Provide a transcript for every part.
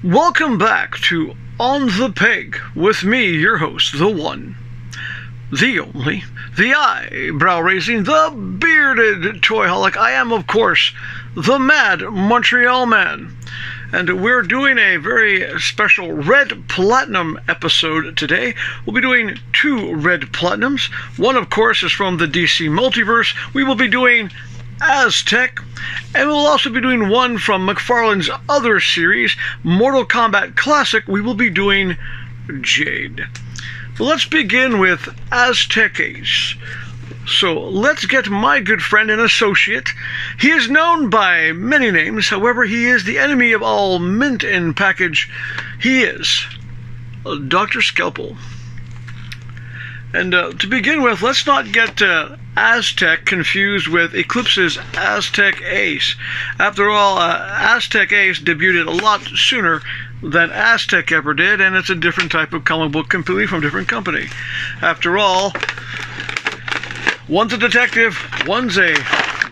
Welcome back to On the Peg with me, your host, the one, the only, the eyebrow-raising, the bearded toyholic. I am, of course, the Mad Montreal Man. And we're doing a very special Red Platinum episode today. We'll be doing 2 Red Platinums. One, of course, is from the DC Multiverse. We will be doing Aztek, and we'll also be doing one from McFarlane's other series, Mortal Kombat Classic. We will be doing Jade. But let's begin with Aztek Ace. So let's get my good friend and associate. He is known by many names, however he is the enemy of all mint in package. He is Dr. Scalpel. And to begin with, let's not get Aztek confused with Eclipse's Aztek Ace. After all, Aztek Ace debuted a lot sooner than Aztek ever did, and it's a different type of comic book completely from a different company. After all, one's a detective, one's a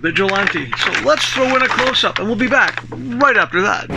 vigilante. So let's throw in a close-up, and we'll be back right after that.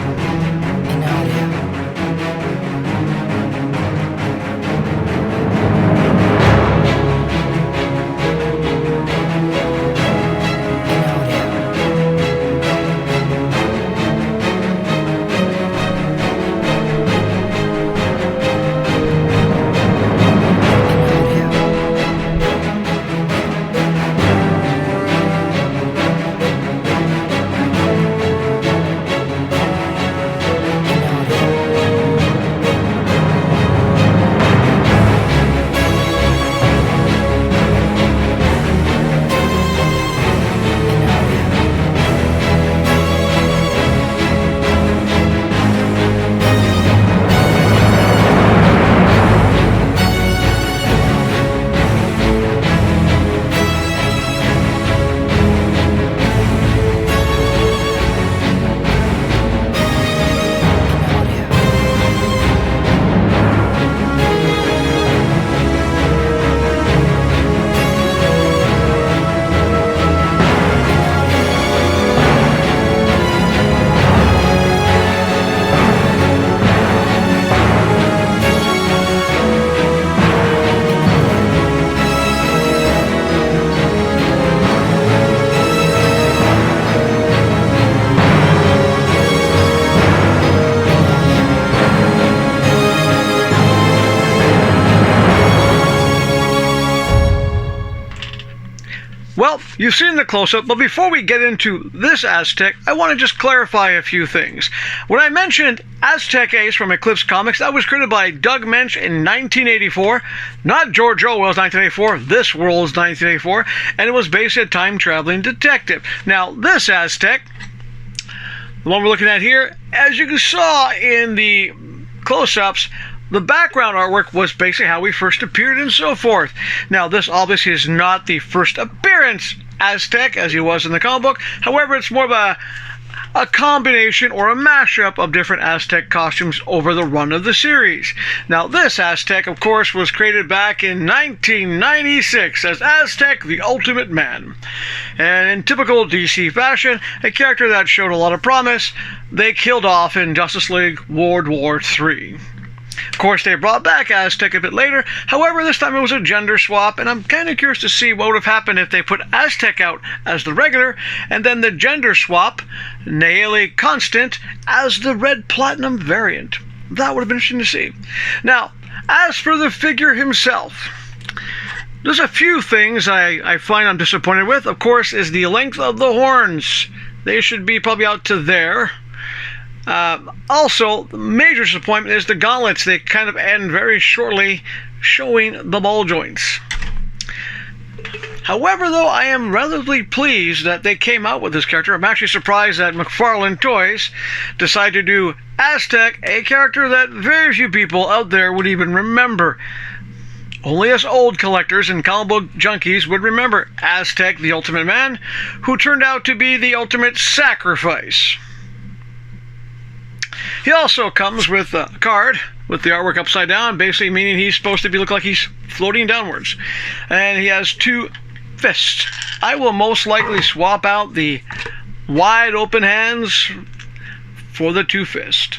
Well, you've seen the close-up, but before we get into this Aztek, I want to just clarify a few things. When I mentioned Aztek Ace from Eclipse Comics, that was created by Doug Mensch in 1984, not George Orwell's 1984, this world's 1984, and it was based on a time-traveling detective. Now, this Aztek, the one we're looking at here, as you saw in the close-ups, the background artwork was basically how he first appeared and so forth. Now, this obviously is not the first appearance Aztek as he was in the comic book. However, it's more of a combination or a mashup of different Aztek costumes over the run of the series. Now, this Aztek, of course, was created back in 1996 as Aztek, the Ultimate Man. And in typical DC fashion, a character that showed a lot of promise, they killed off in Justice League World War III. Of course, they brought back Aztek a bit later. However, this time it was a gender swap, and I'm kind of curious to see what would have happened if they put Aztek out as the regular, and then the gender swap, Nayeli Constant, as the Red Platinum variant. That would have been interesting to see. Now, as for the figure himself, there's a few things I find I'm disappointed with. Of course, is the length of the horns. They should be probably out to there. Also, the major disappointment is the gauntlets. They kind of end very shortly, showing the ball joints. However, though, I am relatively pleased that they came out with this character. I'm actually surprised that McFarlane Toys decided to do Aztek, a character that very few people out there would even remember. Only us old collectors and comic book junkies would remember Aztek, the Ultimate Man, who turned out to be the ultimate sacrifice. He also comes with a card with the artwork upside down, basically meaning he's supposed to look like he's floating downwards. And he has 2 fists. I will most likely swap out the wide open hands for the 2 fists.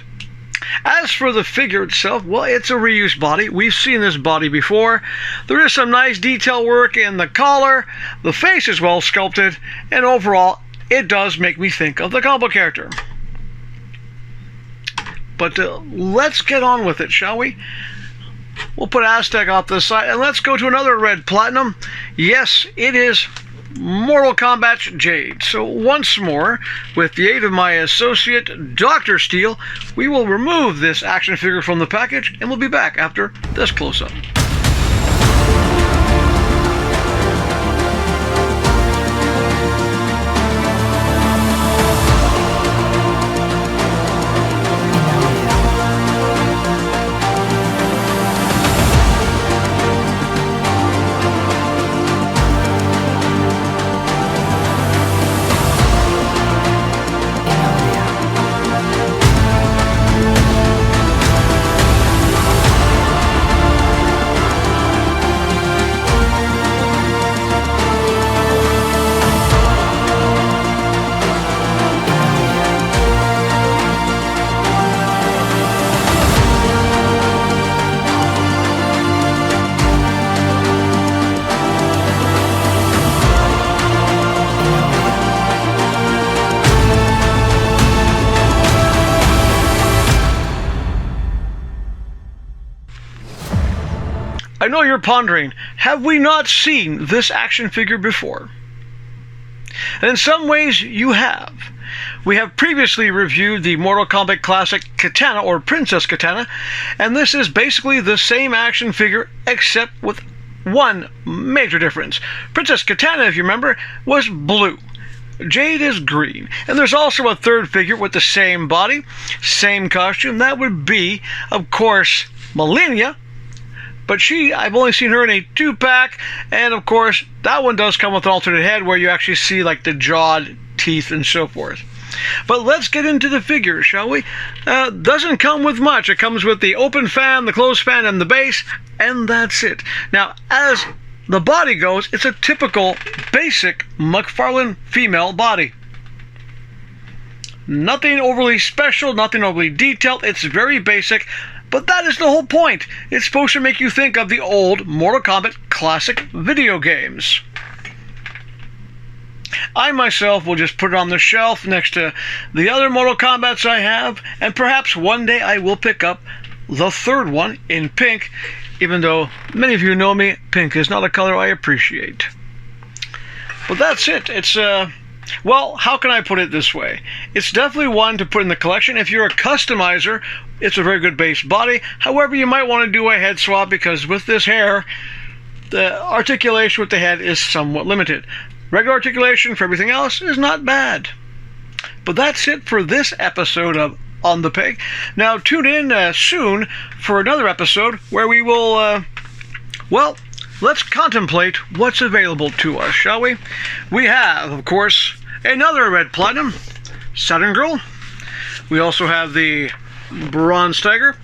As for the figure itself, well, it's a reused body. We've seen this body before. There is some nice detail work in the collar. The face is well sculpted, and overall, it does make me think of the combo character. But let's get on with it, shall we? We'll put Aztek off the side, and let's go to another red platinum. Yes, it is Mortal Kombat Jade. So once more, with the aid of my associate, Dr. Steel, we will remove this action figure from the package, and we'll be back after this close-up. I know you're pondering, have we not seen this action figure before? And in some ways, you have. We have previously reviewed the Mortal Kombat Classic Katana, or Princess Katana, and this is basically the same action figure, except with one major difference. Princess Katana, if you remember, was blue. Jade is green. And there's also a third figure with the same body, same costume. That would be, of course, Millennia. But I've only seen her in a 2-pack, and of course, that one does come with an alternate head where you actually see like the jawed teeth and so forth. But let's get into the figure, shall we? Doesn't come with much. It comes with the open fan, the closed fan, and the base, and that's it. Now, as the body goes, it's a typical, basic McFarlane female body. Nothing overly special, nothing overly detailed. It's very basic. But that is the whole point. It's supposed to make you think of the old Mortal Kombat classic video games. I myself will just put it on the shelf next to the other Mortal Kombats I have, and perhaps one day I will pick up the third one in pink, even though many of you know me, pink is not a color I appreciate. But that's it. It's well, how can I put it this way? It's definitely one to put in the collection. If you're a customizer, it's a very good base body. However, you might want to do a head swap because with this hair, the articulation with the head is somewhat limited. Regular articulation for everything else is not bad. But that's it for this episode of On the Peg. Now, tune in soon for another episode where we will, well, let's contemplate what's available to us, shall we? We have, of course, another red platinum, Saturn Girl. We also have the Bronze Tiger.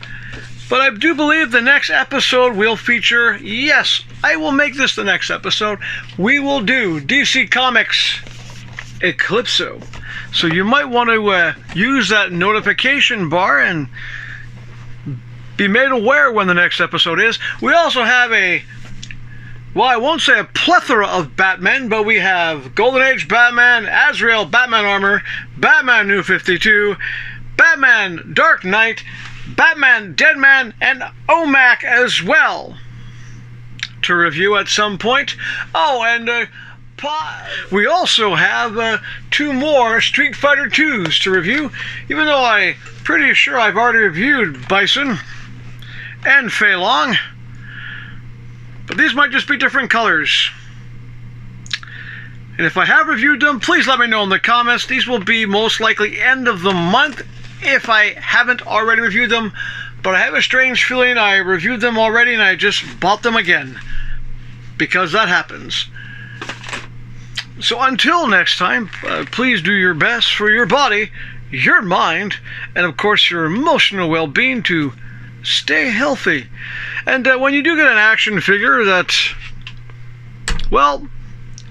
But I do believe the next episode will feature, yes, I will make this the next episode, we will do DC Comics Eclipso. So you might want to use that notification bar and be made aware when the next episode is. We also have well, I won't say a plethora of Batmen, but we have Golden Age Batman, Azrael Batman Armor, Batman New 52, Batman Dark Knight, Batman Deadman, and OMAC as well to review at some point. Oh, and we also have 2 more Street Fighter 2s to review, even though I'm pretty sure I've already reviewed Bison and Fei Long. But these might just be different colors. And if I have reviewed them, please let me know in the comments. These will be most likely end of the month if I haven't already reviewed them. But I have a strange feeling I reviewed them already and I just bought them again. Because that happens. So until next time, please do your best for your body, your mind, and of course your emotional well-being to stay healthy. And when you do get an action figure that, well,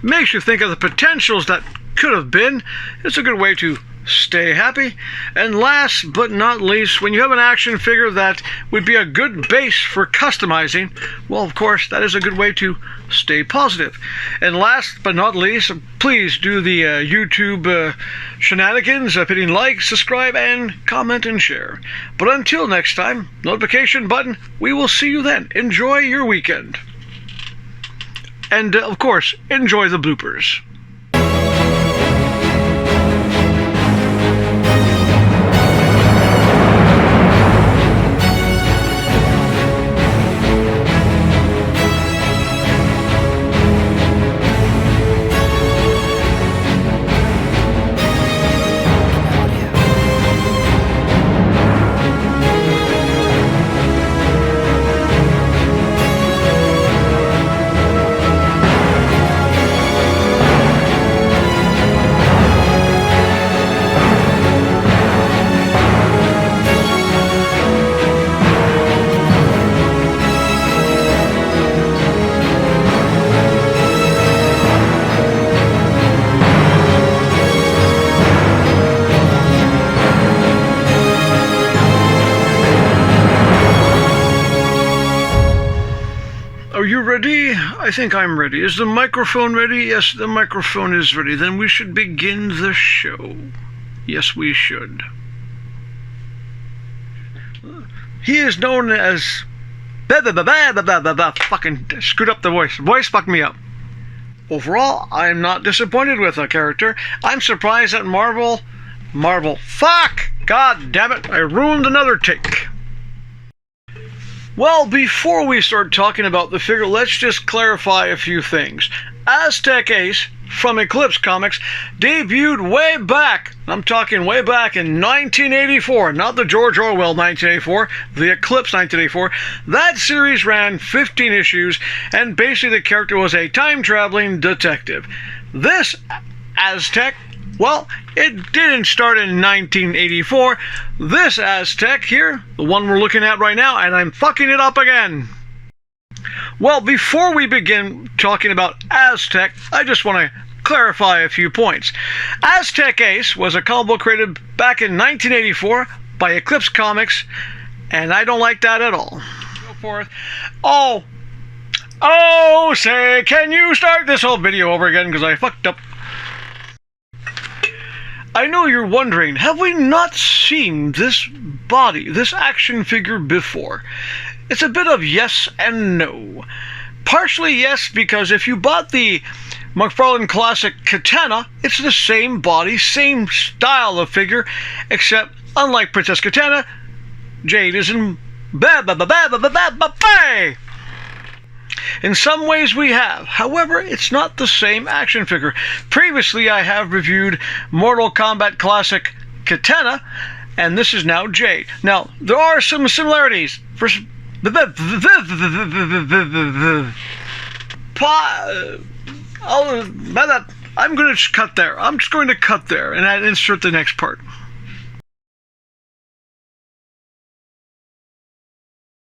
makes you think of the potentials that could have been, it's a good way to stay happy. And last but not least, when you have an action figure that would be a good base for customizing, well, of course, that is a good way to stay positive. And last but not least, please do the YouTube shenanigans of hitting like, subscribe, and comment and share. But until next time, notification button, we will see you then. Enjoy your weekend. And, of course, enjoy the bloopers. Are you ready? I think I'm ready. Is the microphone ready? Yes, the microphone is ready. Then we should begin the show. Yes, we should. He is known as... Fucking screwed up the voice. Voice fucked me up. Overall, I'm not disappointed with the character. I'm surprised that Marvel... Fuck! God damn it, I ruined another take. Well, before we start talking about the figure, let's just clarify a few things. Aztek Ace from Eclipse Comics debuted way back, I'm talking way back in 1984, not the George Orwell 1984, the Eclipse 1984. That series ran 15 issues, and basically the character was a time-traveling detective. This Aztek, well, it didn't start in 1984. This Aztek here, the one we're looking at right now, and I'm fucking it up again. Well, before we begin talking about Aztek, I just want to clarify a few points. Aztek Ace was a comic book created back in 1984 by Eclipse Comics, and I don't like that at all. Go forth. Oh, say, can you start this whole video over again, because I fucked up. I know you're wondering, have we not seen this body, this action figure before? It's a bit of yes and no. Partially yes, because if you bought the McFarlane Classic Katana, it's the same body, same style of figure, except unlike Princess Katana, Jade is in In some ways we have. However, it's not the same action figure. Previously, I have reviewed Mortal Kombat Classic Katana, and this is now Jade. Now, there are some similarities. I'm going to cut there. I'm just going to cut there and insert the next part.